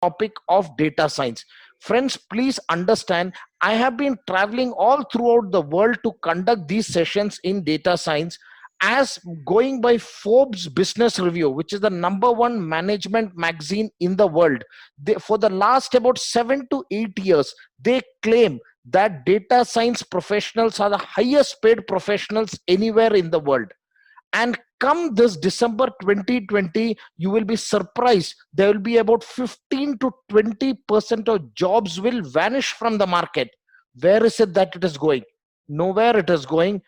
topic of data science. Friends, please understand, I have been traveling all throughout the world to conduct these sessions in data science, as going by Forbes Business Review, which is the number one management magazine in the world. For the last about 7 to 8 years, they claim that data science professionals are the highest paid professionals anywhere in the world. And come this December 2020, you will be surprised, there will be about 15 to 20% of jobs will vanish from the market. Where is it that it is going? Nowhere it is going.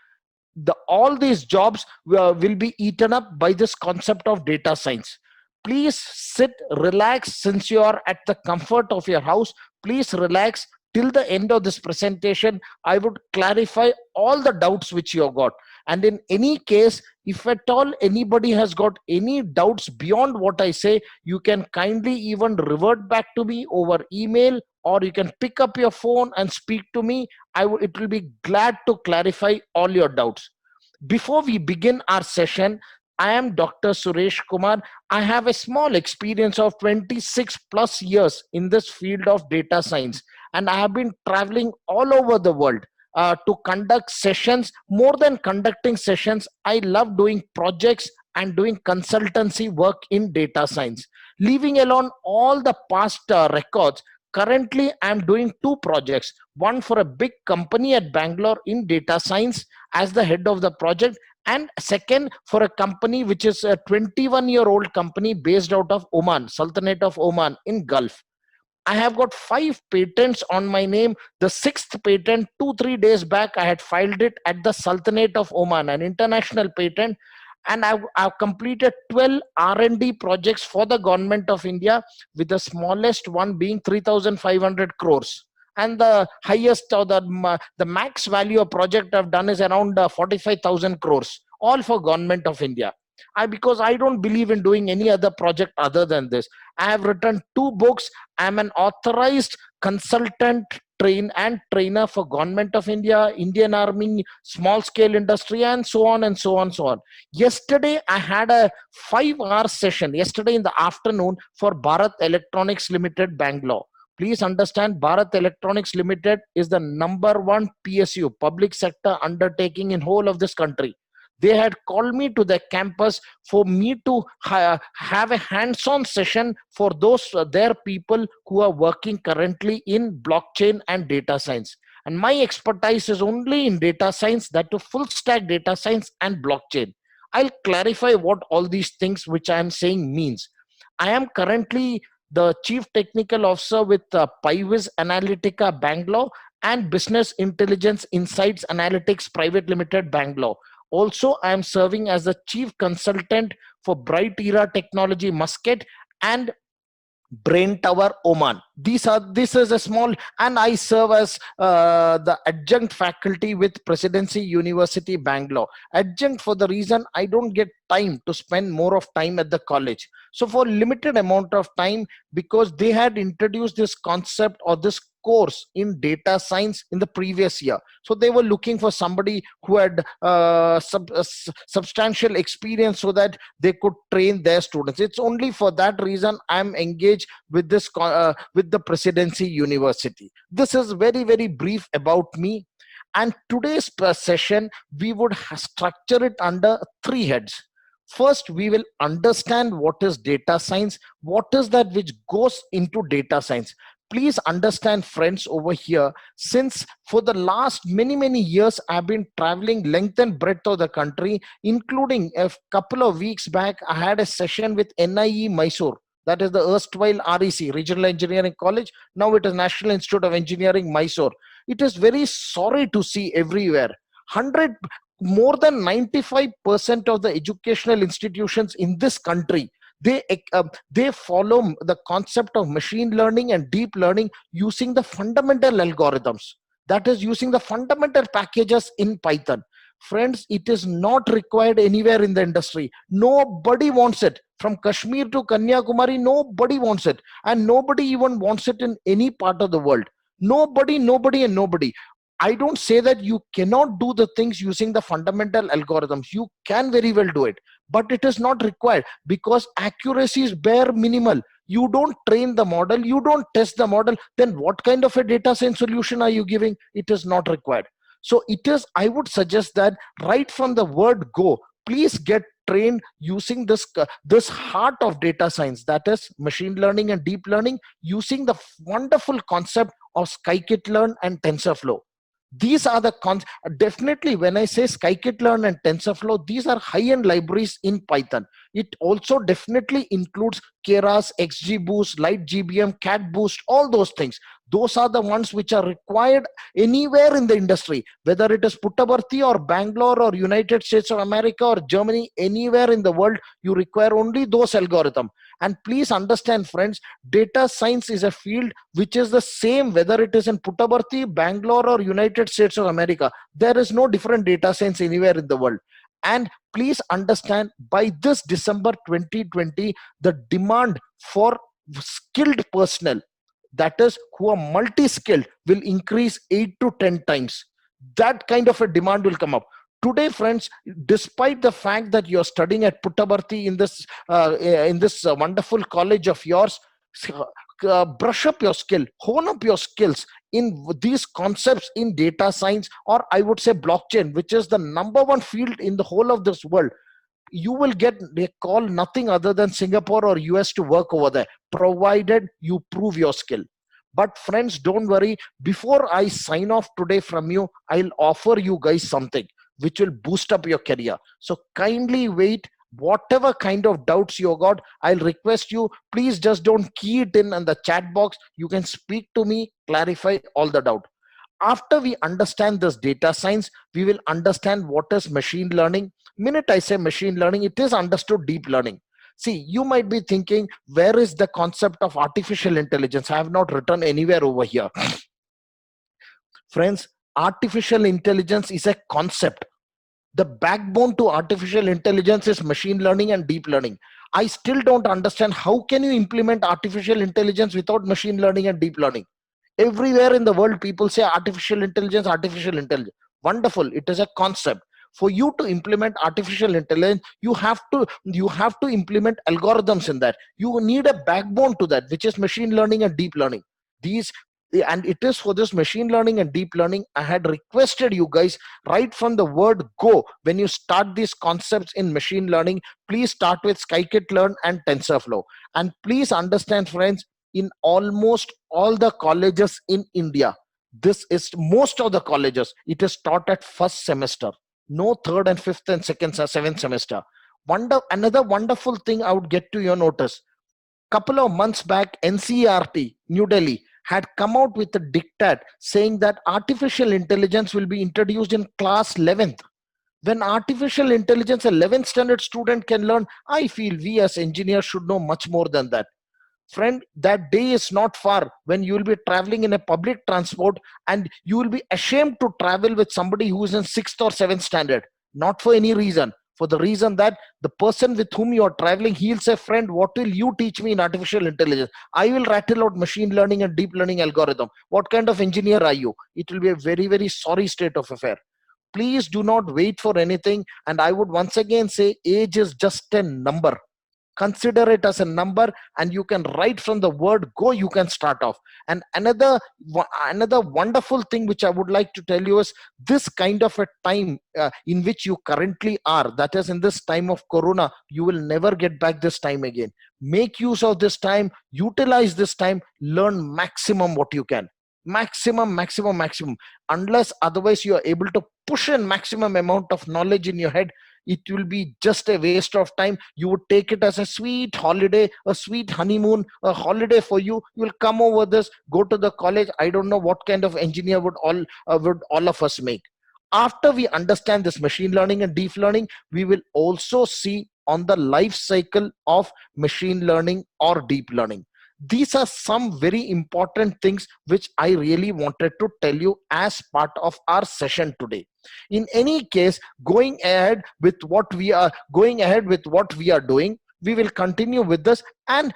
All these jobs will be eaten up by this concept of data science. Please sit, relax. Since you are at the comfort of your house, please relax till the end of this presentation. I would clarify all the doubts which you have got. And in any case, if at all anybody has got any doubts beyond what I say, you can kindly even revert back to me over email, or you can pick up your phone and speak to me. It will be glad to clarify all your doubts. Before we begin our session, I am Dr. Suresh Kumar. I have a small experience of 26 plus years in this field of data science, and I have been traveling all over the world to conduct sessions. More than conducting sessions, I love doing projects and doing consultancy work in data science. Leaving alone all the past records, currently I'm doing two projects. One for a big company at Bangalore in data science as the head of the project, and second for a company which is a 21-year-old company based out of Oman, Sultanate of Oman in Gulf. I have got 5 patents on my name. The sixth patent, 2 3 days back, I had filed it at the Sultanate of Oman, an international patent. And I've completed 12 R&D projects for the government of India, with the smallest one being 3,500 crores. And the highest, or the max value of project I've done is around 45,000 crores, all for government of India. Because I don't believe in doing any other project other than this. I have written 2 books. I'm an authorized consultant, trainer for government of India, Indian Army, small scale industry, and so on and so on, so on. Yesterday, I had a 5-hour session yesterday in the afternoon for Bharat Electronics Limited, Bangalore. Please understand, Bharat Electronics Limited is the number one PSU, public sector undertaking in whole of this country. They had called me to the campus for me to have a hands-on session for those their people who are working currently in blockchain and data science. And my expertise is only in data science, that to full stack data science and blockchain. I'll clarify what all these things which I am saying means. I am currently the Chief Technical Officer with Pivis Analytica Bangalore and Business Intelligence Insights Analytics Private Limited, Bangalore. Also, I am serving as the chief consultant for Bright Era Technology Muscat and Brain Tower Oman. This is a small, and I serve as the adjunct faculty with Presidency University Bangalore. Adjunct for the reason I don't get time to spend more of time at the college. So for limited amount of time, because they had introduced this concept or this course in data science in the previous year, so they were looking for somebody who had substantial experience so that they could train their students. It's only for that reason I'm engaged with this with the Presidency University. This is very, very brief about me. And today's session, we would structure it under 3 heads. First, we will understand what is data science, what is that which goes into data science. Please understand, friends, over here, since for the last many years, I've been traveling length and breadth of the country, including a couple of weeks back, I had a session with NIE Mysore. That is the erstwhile REC, Regional Engineering College. Now it is National Institute of Engineering, Mysore. It is very sorry to see everywhere. 100, more than 95% of the educational institutions in this country, they follow the concept of machine learning and deep learning using the fundamental algorithms. That is, using the fundamental packages in Python. Friends, it is not required anywhere in the industry. Nobody wants it. From Kashmir to Kanyakumari, nobody wants it. And nobody even wants it in any part of the world. Nobody, and nobody. I don't say that you cannot do the things using the fundamental algorithms. You can very well do it, but it is not required because accuracy is bare minimal. You don't train the model, you don't test the model, then what kind of a data science solution are you giving? It is not required. So it is, I would suggest that right from the word go, please get trained using this heart of data science, that is machine learning and deep learning, using the wonderful concept of scikit-learn and TensorFlow. These are the definitely, when I say scikit-learn and TensorFlow, these are high-end libraries in Python. It also definitely includes Keras, XGBoost, LightGBM, CatBoost, all those things. Those are the ones which are required anywhere in the industry, whether it is Puttaparthi or Bangalore or United States of America or Germany, anywhere in the world, you require only those algorithms. And please understand, friends, data science is a field which is the same whether it is in Puttaparthi, Bangalore, or United States of America. There is no different data science anywhere in the world. And please understand, by this December 2020, the demand for skilled personnel, that is who are multi-skilled, will increase 8 to 10 times. That kind of a demand will come up. Today, friends, despite the fact that you're studying at Puttaparthi in this wonderful college of yours, brush up your skill, hone up your skills in these concepts in data science, or I would say blockchain, which is the #1 field in the whole of this world. You will get a call nothing other than Singapore or US to work over there, provided you prove your skill. But friends, don't worry. Before I sign off today from you, I'll offer you guys something which will boost up your career. So kindly wait. Whatever kind of doubts you got, I'll request you, please just don't key it in the chat box. You can speak to me, clarify all the doubt. After we understand this data science, we will understand what is machine learning. Minute I say machine learning, it is understood deep learning. See, you might be thinking, where is the concept of artificial intelligence? I have not written anywhere over here. Friends, artificial intelligence is a concept. The backbone to artificial intelligence is machine learning and deep learning. I still don't understand, how can you implement artificial intelligence without machine learning and deep learning? Everywhere in the world, people say artificial intelligence, artificial intelligence. Wonderful. It is a concept. For you to implement artificial intelligence, you have to implement algorithms in that. You need a backbone to that, which is machine learning and deep learning. These and it is for this machine learning and deep learning, I had requested you guys, right from the word go, when you start these concepts in machine learning, please start with scikit-learn and TensorFlow. And please understand, friends, in almost all the colleges in India, this is most of the colleges, it is taught at first semester, no third and fifth and second or seventh semester. Another wonderful thing I would get to your notice. Couple of months back, NCERT, New Delhi, had come out with a diktat saying that artificial intelligence will be introduced in class 11th. When artificial intelligence 11th standard student can learn, I feel we as engineers should know much more than that. Friend, that day is not far when you will be traveling in a public transport and you will be ashamed to travel with somebody who is in 6th or 7th standard. Not for any reason. For the reason that the person with whom you are traveling, he'll say, friend, what will you teach me in artificial intelligence? I will rattle out machine learning and deep learning algorithm. What kind of engineer are you? It will be a very, very sorry state of affair. Please do not wait for anything. And I would once again say, age is just a number. Consider it as a number, and you can, right from the word go, you can start off. And another wonderful thing which I would like to tell you is, this kind of a time in which you currently are, that is in this time of corona, you will never get back this time again. Make use of this time, utilize this time, learn maximum what you can. Maximum. Unless otherwise you are able to push in maximum amount of knowledge in your head, it will be just a waste of time. You would take it as a sweet holiday, a sweet honeymoon, a holiday for you. You will come over this, go to the college. I don't know what kind of engineer would all of us make. After we understand this machine learning and deep learning, we will also see on the life cycle of machine learning or deep learning. These are some very important things which I really wanted to tell you as part of our session today. In any case, going ahead with what we are doing, we will continue with this. And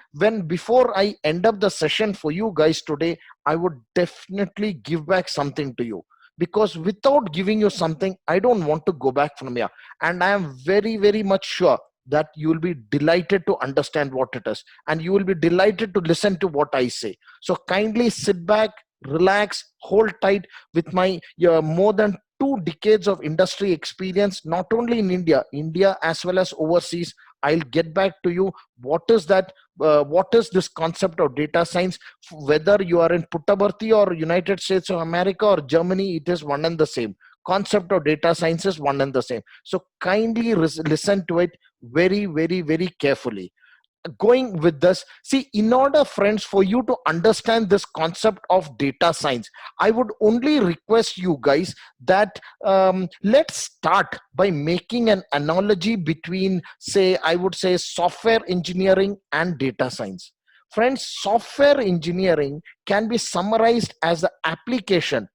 before I end up the session for you guys today, I would definitely give back something to you, because without giving you something, I don't want to go back from here. And I am very, very much sure that you will be delighted to understand what it is, and you will be delighted to listen to what I say. So kindly sit back, relax, hold tight. With my more than 2 decades of industry experience, not only in India as well as overseas, I'll get back to you. What is that? What is this concept of data science? Whether you are in Puttaparthi or United States of America or Germany, it is one and the same. Concept of data science is one and the same. So kindly listen to it very, very, very carefully. Going with this, see, in order, friends, for you to understand this concept of data science, I would only request you guys that let's start by making an analogy between, say, I would say, software engineering and data science. Friends, software engineering can be summarized as the application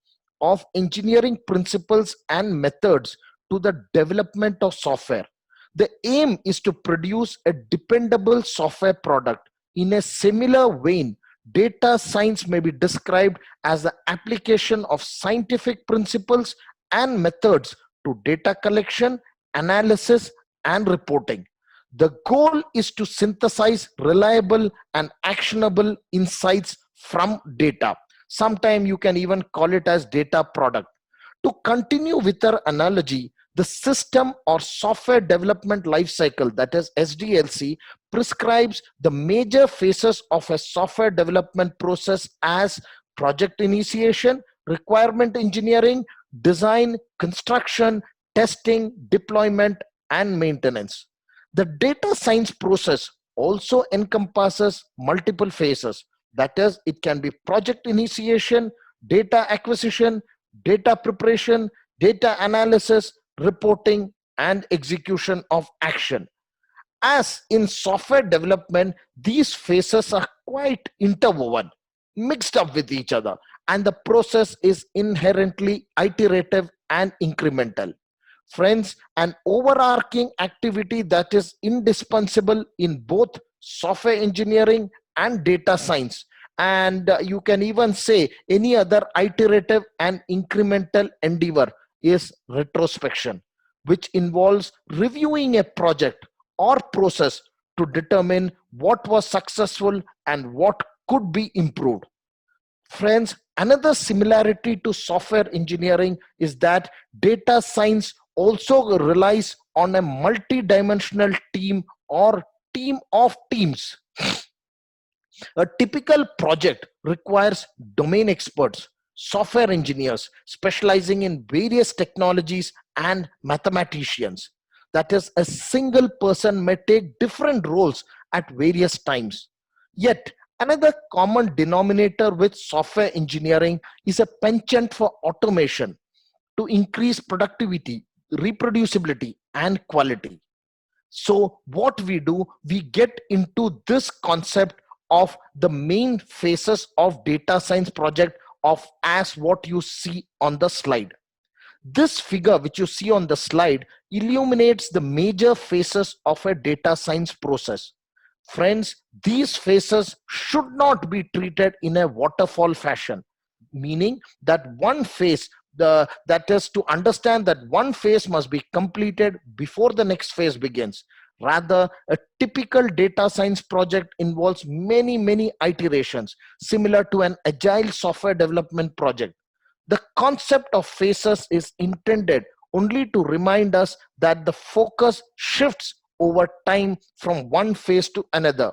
of engineering principles and methods to the development of software. The aim is to produce a dependable software product. In a similar vein, data science may be described as the application of scientific principles and methods to data collection, analysis, and reporting. The goal is to synthesize reliable and actionable insights from data. Sometimes you can even call it as data product. To continue with our analogy, the system or software development lifecycle, that is SDLC, prescribes the major phases of a software development process as project initiation, requirement engineering, design, construction, testing, deployment, and maintenance. The data science process also encompasses multiple phases. That is, it can be project initiation, data acquisition, data preparation, data analysis, reporting, and execution of action. As in software development, these phases are quite interwoven, mixed up with each other, and the process is inherently iterative and incremental. Friends, an overarching activity that is indispensable in both software engineering and data science, and you can even say any other iterative and incremental endeavor, is retrospection, which involves reviewing a project or process to determine what was successful and what could be improved. Friends, another similarity to software engineering is that data science also relies on a multi-dimensional team or team of teams. A typical project requires domain experts, software engineers specializing in various technologies, and mathematicians. That is, a single person may take different roles at various times. Yet, another common denominator with software engineering is a penchant for automation to increase productivity, reproducibility, and quality. So what we do, we get into this concept of the main phases of data science project of as what you see on the slide. This figure which you see on the slide illuminates the major phases of a data science process. Friends, these phases should not be treated in a waterfall fashion, meaning that one phase, that is, to understand that one phase must be completed before the next phase begins. Rather, a typical data science project involves many, many iterations, similar to an agile software development project. The concept of phases is intended only to remind us that the focus shifts over time from one phase to another.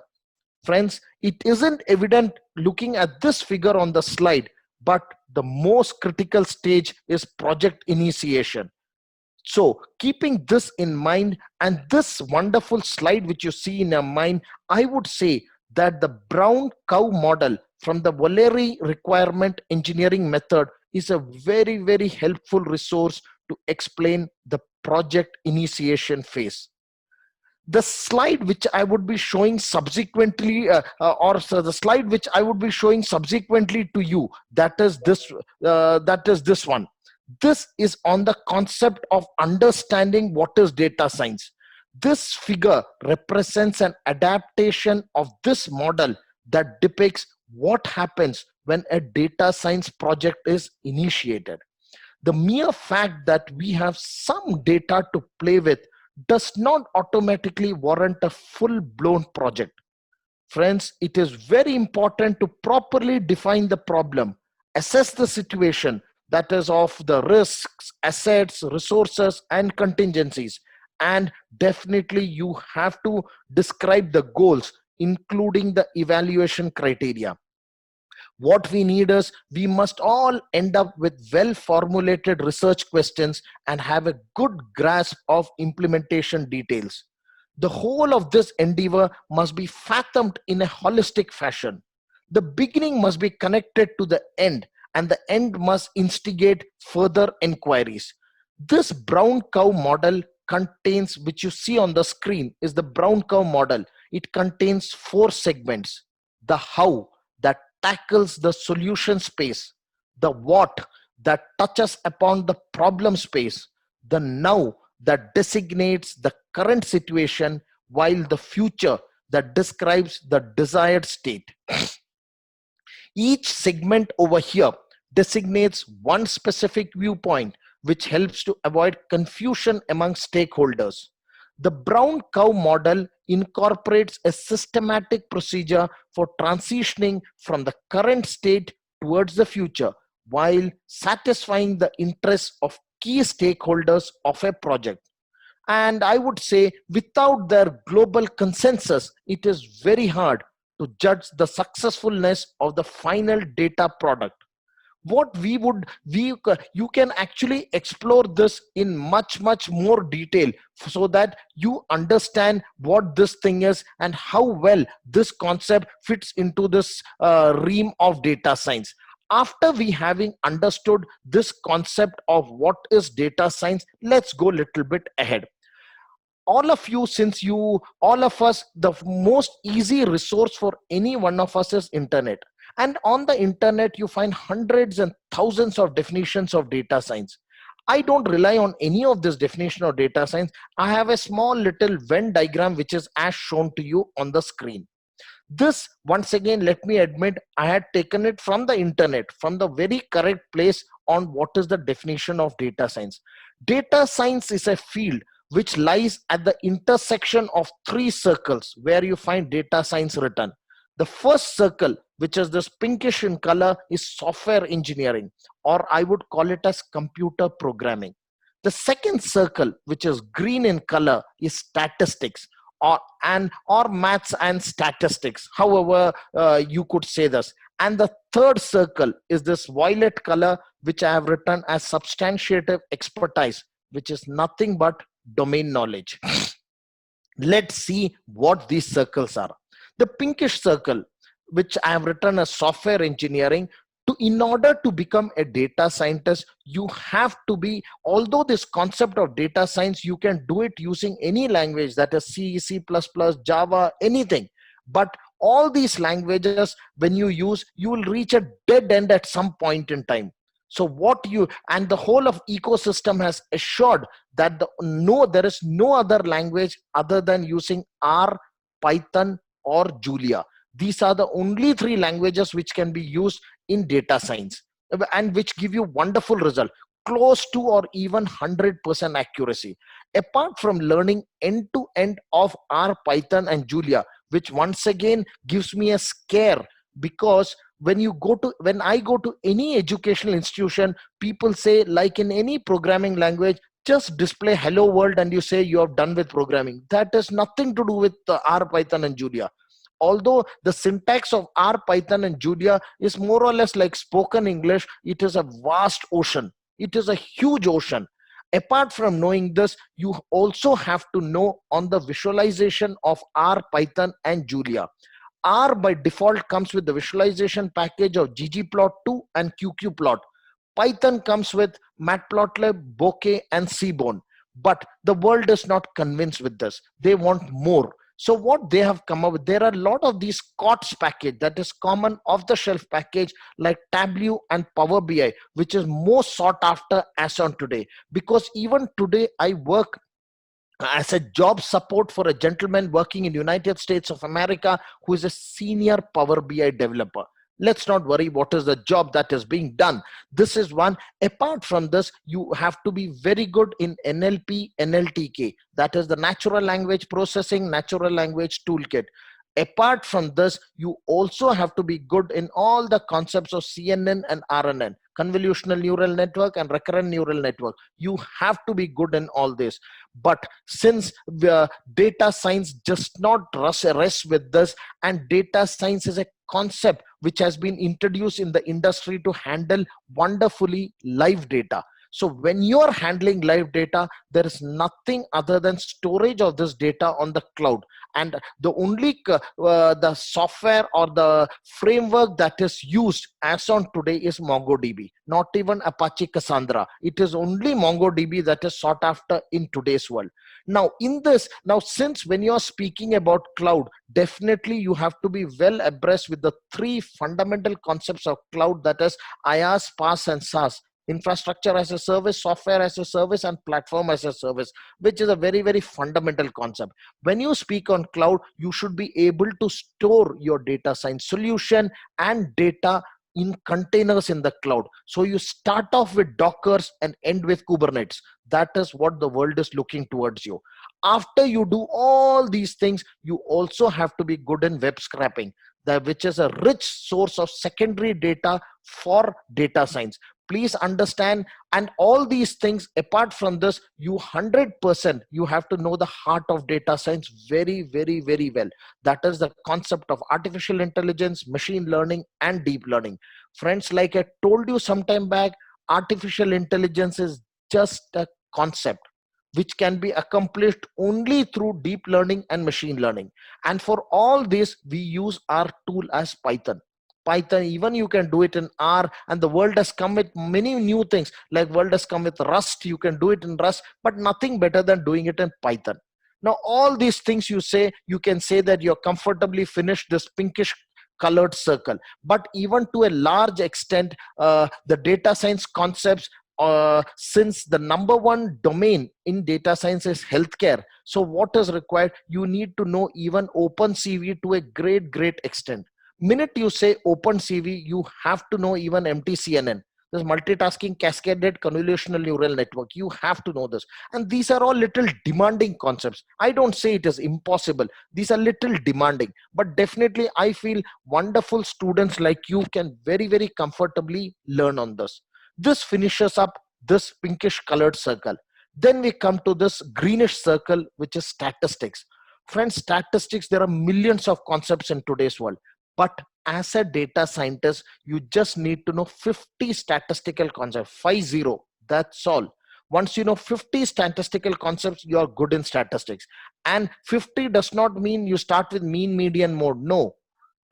Friends, it isn't evident looking at this figure on the slide, but the most critical stage is project initiation. So, keeping this in mind and this wonderful slide which you see in your mind, I would say that the brown cow model from the Valery requirement engineering method is a very, very helpful resource to explain the project initiation phase. The slide which I would be showing subsequently, the slide which I would be showing subsequently to you, that is this one. This is on the concept of understanding what is data science. This figure represents an adaptation of this model that depicts what happens when a data science project is initiated. The mere fact that we have some data to play with does not automatically warrant a full-blown project. Friends, it is very important to properly define the problem, assess the situation, that is of the risks, assets, resources, and contingencies. And definitely you have to describe the goals, including the evaluation criteria. What we need is we must all end up with well formulated research questions and have a good grasp of implementation details. The whole of this endeavor must be fathomed in a holistic fashion. The beginning must be connected to the end, and the end must instigate further inquiries. This brown cow model contains, which you see on the screen, is the brown cow model. It contains four segments: the how, that tackles the solution space; the what, that touches upon the problem space; the now, that designates the current situation; while the future, that describes the desired state. Each segment over here designates one specific viewpoint, which helps to avoid confusion among stakeholders. The brown cow model incorporates a systematic procedure for transitioning from the current state towards the future, while satisfying the interests of key stakeholders of a project. And I would say, without their global consensus, it is very hard to judge the successfulness of the final data product. What you can actually explore this in much more detail, so that you understand what this thing is and how well this concept fits into this realm of data science. After we having understood this concept of what is data science, let's go a little bit ahead. All of you, since you all of us, the most easy resource for any one of us is internet. And on the internet you find hundreds and thousands of definitions of data science. I don't rely on any of this definition of data science. I have a small little Venn diagram which is as shown to you on the screen. This, once again, let me admit, I had taken it from the internet, from the very correct place on what is the definition of data science. Data science is a field which lies at the intersection of three circles where you find data science written. The first circle, which is this pinkish in color, is software engineering, or I would call it as computer programming. The second circle, which is green in color, is statistics, or maths and statistics, however you could say this. And the third circle is this violet color, which I have written as substantiative expertise, which is nothing but domain knowledge. Let's see what these circles are. The pinkish circle, which I have written as software engineering, in order to become a data scientist, you have to be, although this concept of data science, you can do it using any language, that is C, C++, Java, anything. But all these languages, when you use, you will reach a dead end at some point in time. So what you, and the whole of ecosystem has assured that there is no other language other than using R, Python, or Julia. These are the only three languages which can be used in data science, and which give you wonderful result, close to or even 100% accuracy. Apart from learning end to end of R, Python, and Julia, which once again gives me a scare, because when I go to any educational institution, people say, like in any programming language, just display hello world and you say you are done with programming. That has nothing to do with R, Python, and Julia. Although the syntax of R, Python, and Julia is more or less like spoken English, it is a vast ocean. It is a huge ocean. Apart from knowing this, you also have to know on the visualization of R, Python, and Julia. R by default comes with the visualization package of ggplot2 and qqplot. Python comes with matplotlib, bokeh, and seaborn. But the world is not convinced with this. They want more. So what they have come up with, there are a lot of these COTS package, that is common off-the-shelf package, like Tableau and Power BI, which is most sought after as on today. Because even today, I work as a job support for a gentleman working in United States of America who is a senior Power BI developer. Let's not worry what is the job that is being done. This is one. Apart from this, you have to be very good in NLP, NLTK. That is the natural language processing, natural language toolkit. Apart from this, you also have to be good in all the concepts of CNN and RNN, convolutional neural network and recurrent neural network. You have to be good in all this. But since the data science does not rest with this, and data science is a concept which has been introduced in the industry to handle wonderfully live data. So when you are handling live data, there is nothing other than storage of this data on the cloud. And the only the software or the framework that is used as on today is MongoDB, not even Apache Cassandra. It is only MongoDB that is sought after in today's world. Now in this, now since when you are speaking about cloud, definitely you have to be well abreast with the three fundamental concepts of cloud, that is IaaS, PaaS and SaaS: infrastructure as a service, software as a service, and platform as a service, which is a very, very fundamental concept. When you speak on cloud, you should be able to store your data science solution and data in containers in the cloud. So you start off with Dockers and end with Kubernetes. That is what the world is looking towards you. After you do all these things, you also have to be good in web scraping, which is a rich source of secondary data for data science. Please understand. And all these things, apart from this, you 100% you have to know the heart of data science very, very, very well. That is the concept of artificial intelligence, machine learning and deep learning. Friends, like I told you some time back, artificial intelligence is just a concept which can be accomplished only through deep learning and machine learning. And for all this, we use our tool as Python. Even you can do it in R, and the world has come with many new things. Like world has come with Rust, you can do it in Rust, but nothing better than doing it in Python. Now all these things you can say that you're comfortably finished this pinkish colored circle. But even to a large extent, the data science concepts, since the number one domain in data science is healthcare, so what is required? You need to know even OpenCV to a great extent. Minute you say OpenCV, you have to know even MTCNN. This multitasking cascaded convolutional neural network. You have to know this. And these are all little demanding concepts. I don't say it is impossible. These are little demanding. But definitely I feel wonderful students like you can very, very comfortably learn on this. This finishes up this pinkish colored circle. Then we come to this greenish circle, which is statistics. Friends, statistics, there are millions of concepts in today's world. But as a data scientist, you just need to know 50 statistical concepts, 50. That's all. Once you know 50 statistical concepts, you are good in statistics. And 50 does not mean you start with mean, median, mode. No.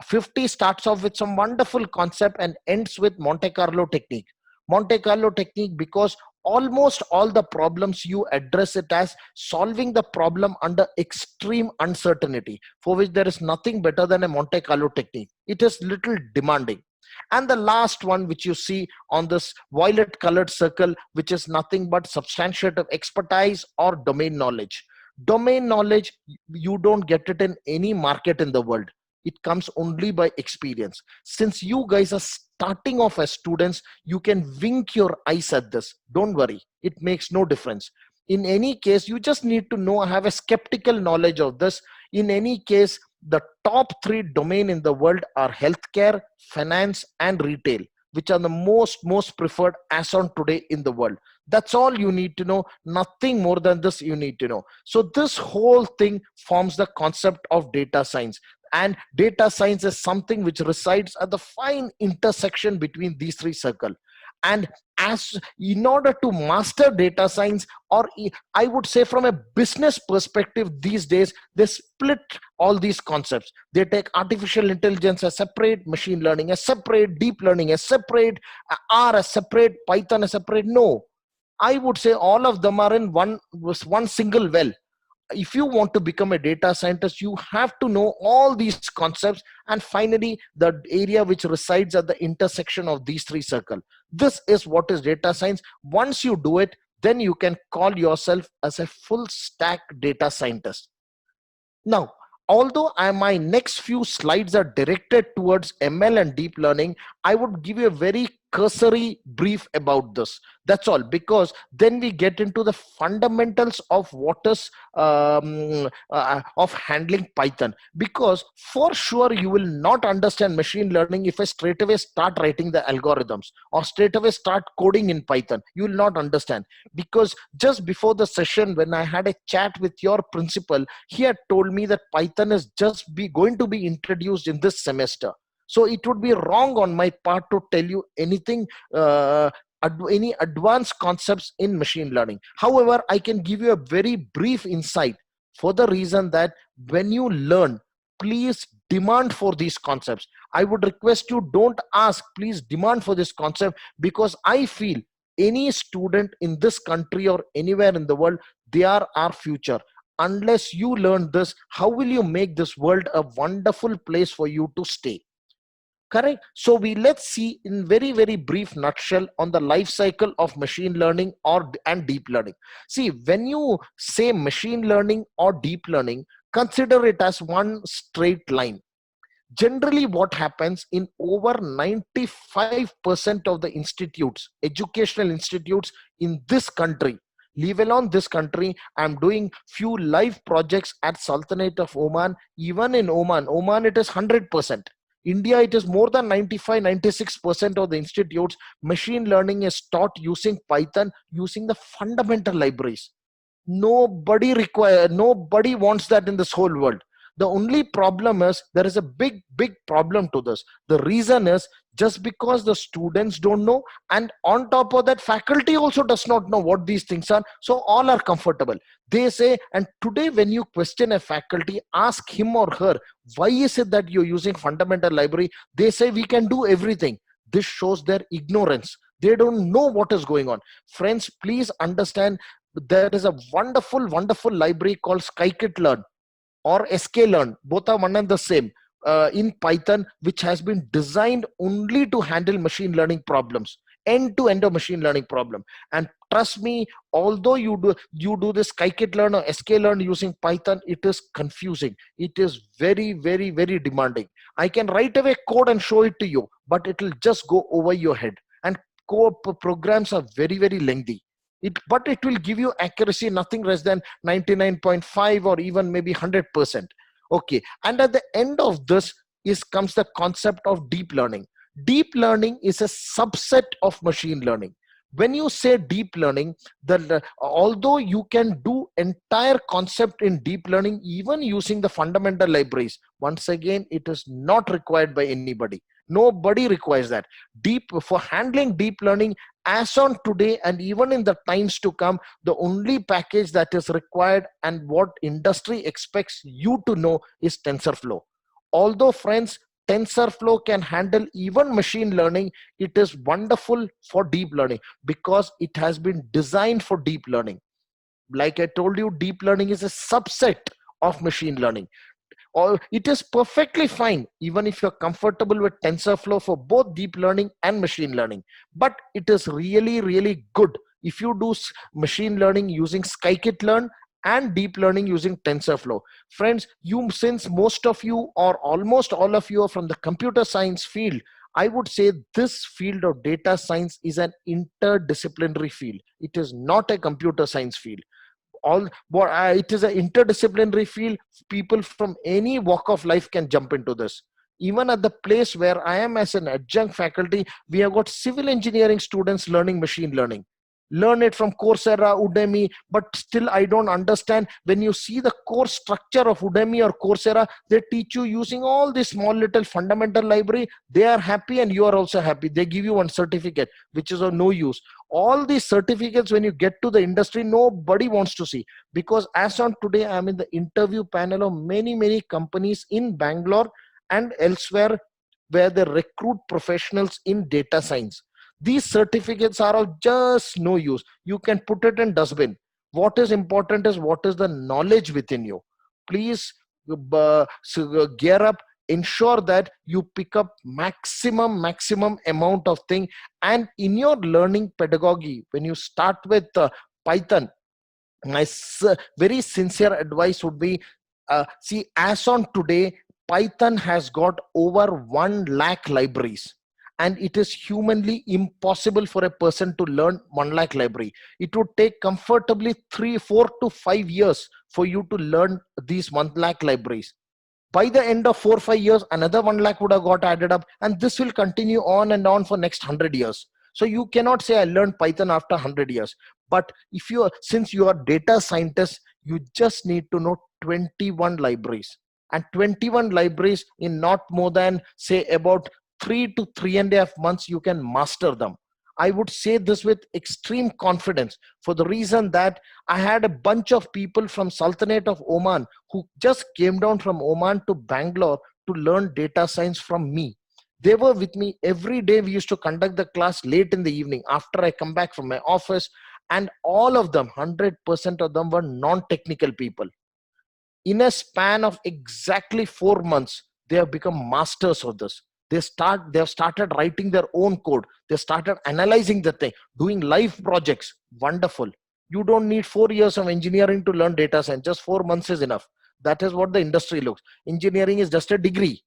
50 starts off with some wonderful concept and ends with Monte Carlo technique. Monte Carlo technique, because almost all the problems you address it as solving the problem under extreme uncertainty, for which there is nothing better than a Monte Carlo technique. It is little demanding. And the last one, which you see on this violet colored circle, which is nothing but substantiative expertise or domain knowledge. Domain knowledge, you don't get it in any market in the world. It comes only by experience. Since you guys are starting off as students, you can wink your eyes at this. Don't worry, it makes no difference. In any case, you just need to know, have a skeptical knowledge of this. In any case, the top three domain in the world are healthcare, finance, and retail, which are the most preferred as on today in the world. That's all you need to know. Nothing more than this you need to know. So this whole thing forms the concept of data science. And data science is something which resides at the fine intersection between these three circles. And as in order to master data science, or I would say from a business perspective these days, they split all these concepts. They take artificial intelligence as separate, machine learning as separate, deep learning as separate, R as separate, Python as separate. No, I would say all of them are in one single well. If you want to become a data scientist, you have to know all these concepts. And finally, the area which resides at the intersection of these three circles. This is what is data science. Once you do it, then you can call yourself as a full stack data scientist. Now, Although my next few slides are directed towards ML and deep learning, I would give you a very cursory brief about this. That's all, because then we get into the fundamentals of what is of handling Python. Because for sure you will not understand machine learning if I straight away start writing the algorithms or straight away start coding in Python. You will not understand, because just before the session when I had a chat with your principal, he had told me that Python is just going to be introduced in this semester. So it would be wrong on my part to tell you anything, any advanced concepts in machine learning. However, I can give you a very brief insight, for the reason that when you learn, please demand for these concepts. I would request you, don't ask, please demand for this concept, because I feel any student in this country or anywhere in the world, they are our future. Unless you learn this, how will you make this world a wonderful place for you to stay? Correct. So let's see in very brief nutshell on the life cycle of machine learning and deep learning. See, when you say machine learning or deep learning, consider it as one straight line. Generally what happens in over 95% of the institutes, educational institutes in this country, leave alone this country, I'm doing few live projects at Sultanate of Oman. Even in Oman it is 100%. India, it is more than 95-96% of the institutes. Machine learning is taught using Python, using the fundamental libraries. Nobody wants that in this whole world. The only problem is there is a big problem to this. The reason is just because the students don't know, and on top of that faculty also does not know what these things are, so all are comfortable. They say, and today when you question a faculty, ask him or her, why is it that you're using fundamental library? They say we can do everything. This shows their ignorance. They don't know what is going on. Friends, please understand, there is a wonderful library called scikit-learn or sklearn. Both are one and the same, in Python, which has been designed only to handle machine learning problems, end-to-end of machine learning problem. And trust me, although you do this scikit-learn or sklearn using Python, it is confusing. It is very demanding. I can write away code and show it to you, but it will just go over your head. And programs are very lengthy. But it will give you accuracy nothing less than 99.5 or even maybe 100%. Okay, and at the end of this comes the concept of deep learning. Deep learning is a subset of machine learning. When you say deep learning, although you can do entire concept in deep learning even using the fundamental libraries, once again it is not required by anybody. Nobody requires that. For handling deep learning, as on today and even in the times to come, the only package that is required and what industry expects you to know is TensorFlow. Although friends, TensorFlow can handle even machine learning, it is wonderful for deep learning because it has been designed for deep learning. Like I told you, deep learning is a subset of machine learning. Or it is perfectly fine even if you're comfortable with TensorFlow for both deep learning and machine learning. But it is really good if you do machine learning using scikit-learn and deep learning using TensorFlow. Friends, since most of you or almost all of you are from the computer science field, I would say this field of data science is an interdisciplinary field. It is not a computer science field. It is an interdisciplinary field. People from any walk of life can jump into this. Even at the place where I am as an adjunct faculty, we have got civil engineering students learning machine learning. Learn it from Coursera, Udemy, but still I don't understand. When you see the course structure of Udemy or Coursera, they teach you using all this small little fundamental library. They are happy and you are also happy. They give you one certificate which is of no use. All these certificates, when you get to the industry, nobody wants to see, because as on today I am in the interview panel of many companies in Bangalore and elsewhere where they recruit professionals in data science. These certificates are of just no use. You can put it in dustbin. What is important is what is the knowledge within you. Please gear up, ensure that you pick up maximum amount of thing. And in your learning pedagogy, when you start with Python, my very sincere advice would be See, as on today, Python has got over 1 lakh libraries, and it is humanly impossible for a person to learn 1 lakh library. It would take comfortably 3 4 to 5 years for you to learn these 1 lakh libraries. By the end of 4 5 years, another 1 lakh would have got added up, and this will continue on and on for next 100 years. So you cannot say I learned Python after 100 years. But if you are, since you are data scientist, you just need to know 21 libraries, and 21 libraries in not more than say about 3 to 3.5 months you can master them. I would say this with extreme confidence, for the reason that I had a bunch of people from Sultanate of Oman who just came down from Oman to Bangalore to learn data science from me. They were with me every day. We used to conduct the class late in the evening after I come back from my office, and all of them, 100% of them, were non-technical people. In a span of exactly 4 months, they have become masters of this. They have started writing their own code. They started analyzing the thing, doing live projects. Wonderful. You don't need 4 years of engineering to learn data science. Just 4 months is enough. That is what the industry looks. Engineering is just a degree.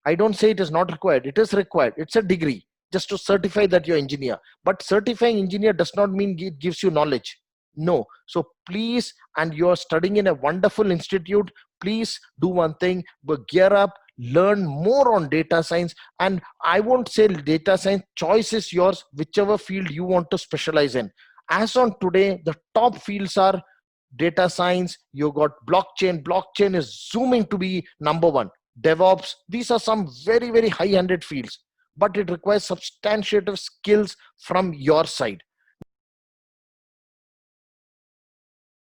I don't say it is not required. It is required. It's a degree just to certify that you're engineer. But certifying engineer does not mean it gives you knowledge. No. So please, and you're studying in a wonderful institute, please do one thing, but gear up, learn more on data science. And I won't say data science, choice is yours, whichever field you want to specialize in. As on today, the top fields are data science, you got blockchain is zooming to be number one. DevOps, these are some very, very high-handed fields, but it requires substantiative skills from your side.